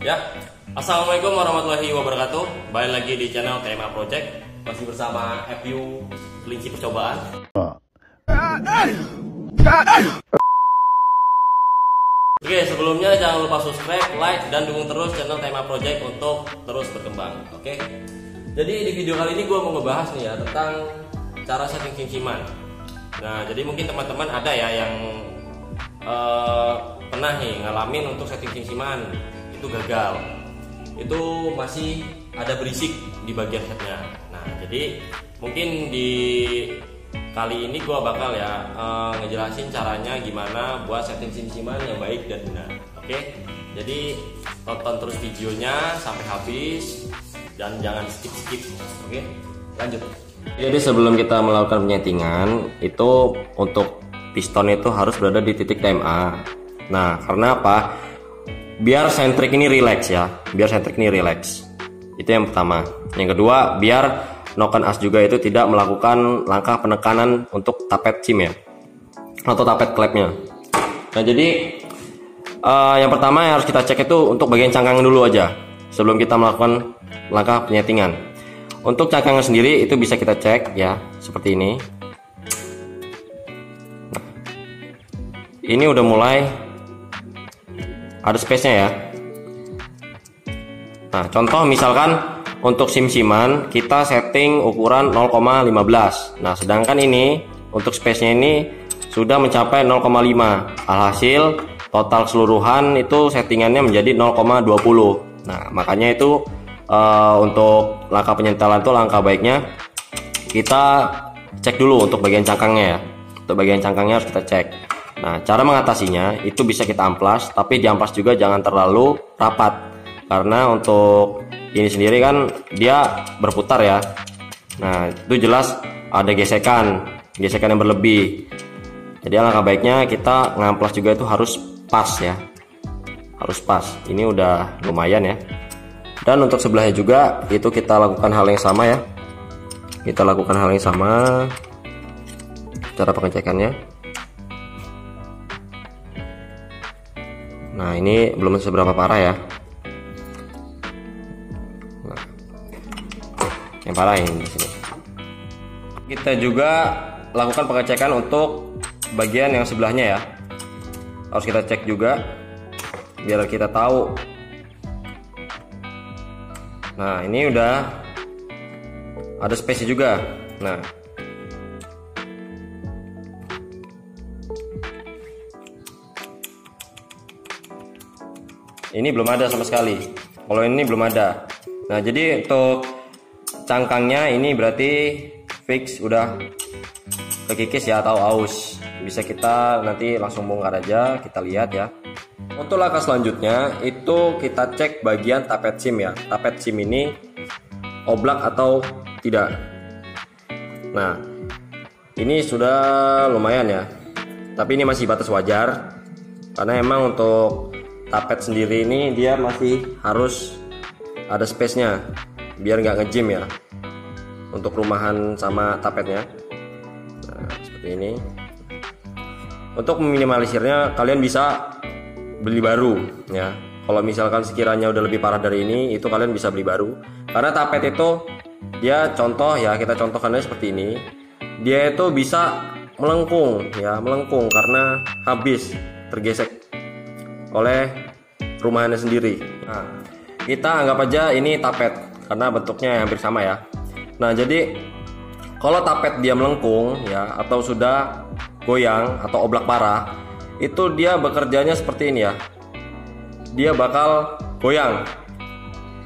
Ya, assalamualaikum warahmatullahi wabarakatuh. Balik lagi di channel TMA Project. Masih bersama FU Kelinci Percobaan. Oke, sebelumnya jangan lupa subscribe, like, dan dukung terus channel TMA Project untuk terus berkembang. Oke. Jadi di video kali ini gue mau ngebahas nih ya tentang cara setting simsiman. Nah, jadi mungkin teman-teman ada ya yang pernah nih ngalamin untuk setting simsiman itu gagal, itu masih ada berisik di bagian headnya. Nah, jadi mungkin di kali ini gue bakal ya ngejelasin caranya gimana buat setting simsiman yang baik dan benar. Oke, jadi tonton terus videonya sampai habis dan jangan skip. Oke, lanjut. Jadi sebelum kita melakukan penyetingan itu untuk piston itu harus berada di titik TMA. Nah, karena apa? Biar sentrik ini relax ya, biar sentrik ini relax. Itu yang pertama. Yang kedua, biar noken as juga itu tidak melakukan langkah penekanan untuk tapet sim ya, atau tapet klepnya. Nah, jadi yang pertama yang harus kita cek itu untuk bagian cangkang dulu aja sebelum kita melakukan langkah penyetingan. Untuk cangkangnya sendiri itu bisa kita cek ya, seperti ini. Nah, ini udah mulai ada space-nya ya. Nah, contoh misalkan untuk simsiman kita setting ukuran 0,15. Nah, sedangkan ini untuk space-nya ini sudah mencapai 0,5. Alhasil total keseluruhan itu settingannya menjadi 0,20. Nah, makanya itu untuk langkah penyetelan itu langkah baiknya kita cek dulu untuk bagian cangkangnya ya. Untuk bagian cangkangnya harus kita cek. Nah, cara mengatasinya itu bisa kita amplas, tapi di amplas juga jangan terlalu rapat, karena untuk ini sendiri kan dia berputar ya. Nah, itu jelas ada gesekan yang berlebih. Jadi alangkah baiknya kita ngamplas juga itu harus pas ya, harus pas. Ini udah lumayan ya. Dan untuk sebelahnya juga itu kita lakukan hal yang sama ya. Kita lakukan hal yang sama cara pengecekannya. Nah, ini belum seberapa parah ya. Nah, yang parah ini di sini. Kita juga lakukan pengecekan untuk bagian yang sebelahnya ya. Harus kita cek juga biar kita tahu. Nah, ini udah ada space juga. Nah, ini belum ada sama sekali. Kalau ini belum ada. Nah, jadi untuk cangkangnya ini berarti fix udah kekikis ya atau aus. Bisa kita nanti langsung bongkar aja, kita lihat ya. Untuk langkah selanjutnya itu kita cek bagian tapet sim ya. Tapet sim ini oblak atau tidak. Nah, ini sudah lumayan ya. Tapi ini masih batas wajar. Karena emang untuk tapet sendiri ini dia masih harus ada space-nya biar nggak ngejim ya untuk rumahan sama tapetnya. Nah, seperti ini. Untuk meminimalisirnya kalian bisa beli baru ya. Kalau misalkan sekiranya udah lebih parah dari ini, itu kalian bisa beli baru. Karena tapet itu dia contoh ya, kita contohkannya seperti ini. Dia itu bisa melengkung ya, melengkung karena habis tergesek oleh rumahannya sendiri. Nah, kita anggap aja ini tapet karena bentuknya hampir sama ya. Nah, jadi kalau tapet dia melengkung ya atau sudah goyang atau oblak parah, itu dia bekerjanya seperti ini ya. Dia bakal goyang.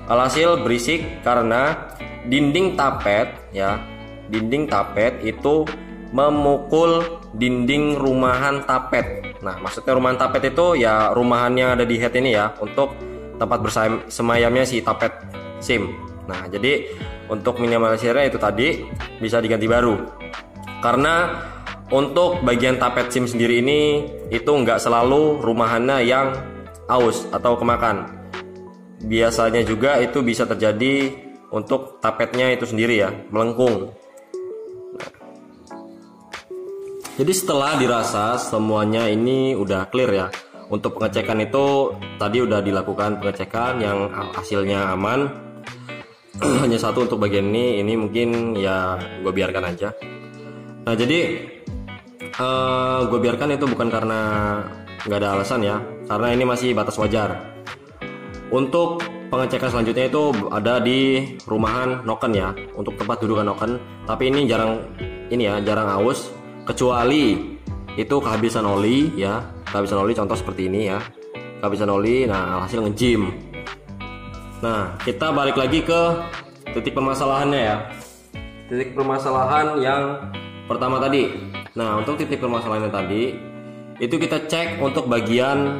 Alhasil berisik karena dinding tapet ya. Dinding tapet itu memukul dinding rumahan tapet. Nah, maksudnya rumahan tapet itu ya rumahan yang ada di head ini ya, untuk tempat bersemayamnya si tapet sim. Nah, jadi untuk minimalisirnya itu tadi bisa diganti baru. Karena untuk bagian tapet sim sendiri ini itu nggak selalu rumahannya yang aus atau kemakan. Biasanya juga itu bisa terjadi untuk tapetnya itu sendiri ya, melengkung. Jadi setelah dirasa semuanya ini udah clear ya, untuk pengecekan itu tadi udah dilakukan pengecekan yang hasilnya aman. Hanya satu untuk bagian ini mungkin ya gue biarkan aja. Nah jadi gue biarkan itu bukan karena nggak ada alasan ya, karena ini masih batas wajar. Untuk pengecekan selanjutnya itu ada di rumahan noken ya, untuk tempat dudukan noken. Tapi ini jarang aus, kecuali itu kehabisan oli ya, kehabisan oli, contoh seperti ini ya, kehabisan oli. Nah hasil nge-gym. Nah kita balik lagi ke titik permasalahannya ya, titik permasalahan yang pertama tadi. Nah untuk titik permasalahannya tadi itu kita cek untuk bagian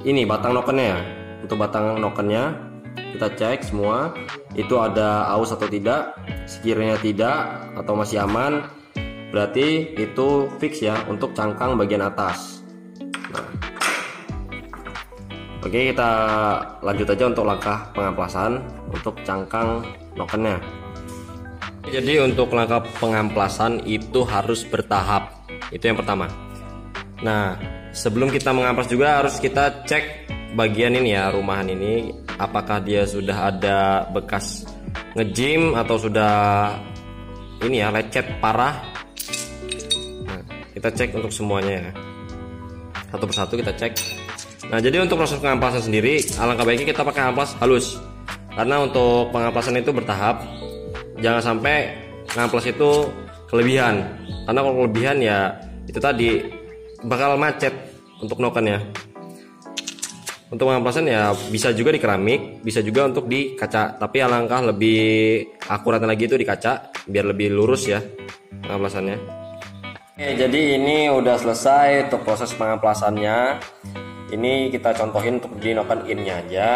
ini batang nokennya ya. Untuk batang nokennya kita cek semua itu ada aus atau tidak. Sekiranya tidak atau masih aman, berarti itu fix ya untuk cangkang bagian atas. Nah, oke, kita lanjut aja untuk langkah pengamplasan untuk cangkang nokennya. Jadi untuk langkah pengamplasan itu harus bertahap, itu yang pertama. Nah sebelum kita mengamplas juga harus kita cek bagian ini ya, rumahan ini, apakah dia sudah ada bekas nge-gym atau sudah ini ya lecet parah. Nah, kita cek untuk semuanya ya, satu persatu kita cek. Nah jadi untuk proses pengamplasan sendiri alangkah baiknya kita pakai amplas halus, karena untuk pengamplasan itu bertahap. Jangan sampai ngamplas itu kelebihan, karena kalau kelebihan ya itu tadi bakal macet untuk nokennya. Untuk pengamplasan ya bisa juga di keramik, bisa juga untuk di kaca, tapi alangkah lebih akurat lagi itu di kaca biar lebih lurus ya pengamplasannya. Oke, jadi ini udah selesai untuk proses pengamplasannya. Ini kita contohin untuk di noken in-nya aja.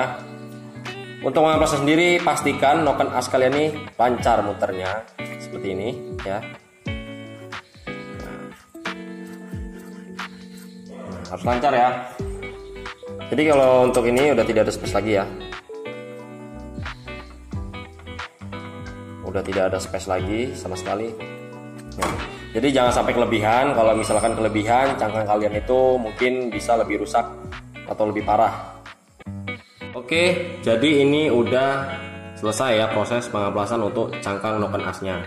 Untuk pengamplasan sendiri pastikan noken as kalian nih lancar muternya seperti ini ya. Nah, harus lancar ya. Jadi kalau untuk ini udah tidak ada space lagi ya, udah tidak ada space lagi sama sekali. Nah, jadi jangan sampai kelebihan. Kalau misalkan kelebihan, cangkang kalian itu mungkin bisa lebih rusak atau lebih parah. Oke, jadi ini udah selesai ya proses pengamplasan untuk cangkang noken asnya.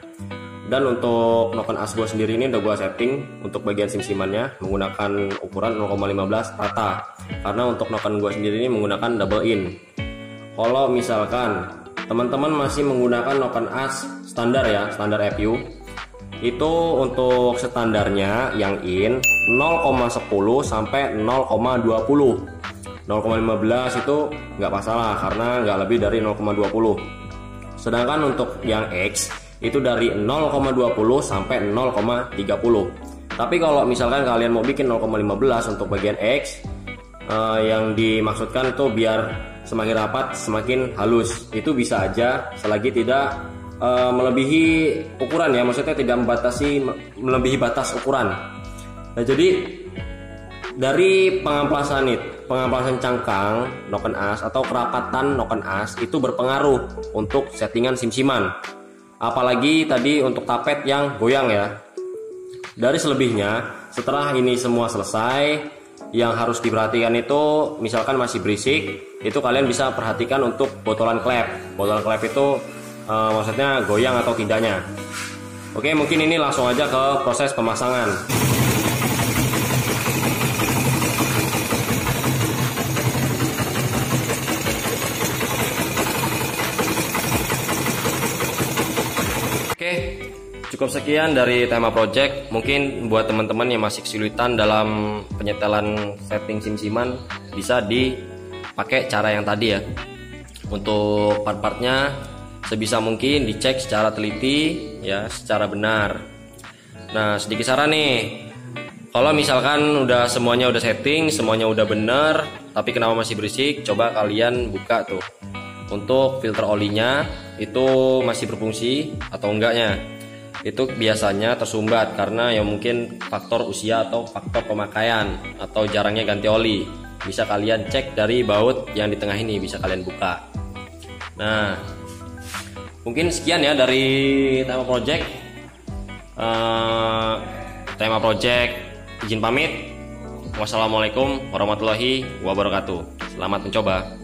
Dan untuk noken as gue sendiri ini udah gue setting untuk bagian sim-simannya menggunakan ukuran 0,15 rata. Karena untuk noken gue sendiri ini menggunakan double in. Kalau misalkan teman-teman masih menggunakan noken as standar ya, standar FU, itu untuk standarnya yang in 0,10 sampai 0,20. 0,15 itu nggak masalah karena nggak lebih dari 0,20. Sedangkan untuk yang X itu dari 0,20 sampai 0,30. Tapi kalau misalkan kalian mau bikin 0,15 untuk bagian X, yang dimaksudkan itu biar semakin rapat semakin halus, itu bisa aja selagi tidak melebihi ukuran ya, maksudnya tidak melebihi batas ukuran. Nah jadi dari pengamplasan cangkang noken as atau kerapatan noken as itu berpengaruh untuk settingan sim-siman. Apalagi tadi untuk tapet yang goyang ya. Dari selebihnya, setelah ini semua selesai, yang harus diperhatikan itu misalkan masih berisik, itu kalian bisa perhatikan untuk botolan klep. Botolan klep itu maksudnya goyang atau tidaknya. Oke, mungkin ini langsung aja ke proses pemasangan. Oke, cukup sekian dari tema project. Mungkin buat teman-teman yang masih kesulitan dalam penyetelan setting sim-siman, bisa dipakai cara yang tadi ya. Untuk part-partnya sebisa mungkin dicek secara teliti ya, secara benar. Nah sedikit saran nih, kalau misalkan semuanya udah setting, semuanya udah benar, tapi kenapa masih berisik, coba kalian buka tuh untuk filter olinya itu masih berfungsi atau enggaknya. Itu biasanya tersumbat karena ya mungkin faktor usia atau faktor pemakaian atau jarangnya ganti oli. Bisa kalian cek dari baut yang di tengah ini, bisa kalian buka. Nah mungkin sekian ya dari tema project. Izin pamit. Wassalamualaikum warahmatullahi wabarakatuh. Selamat mencoba.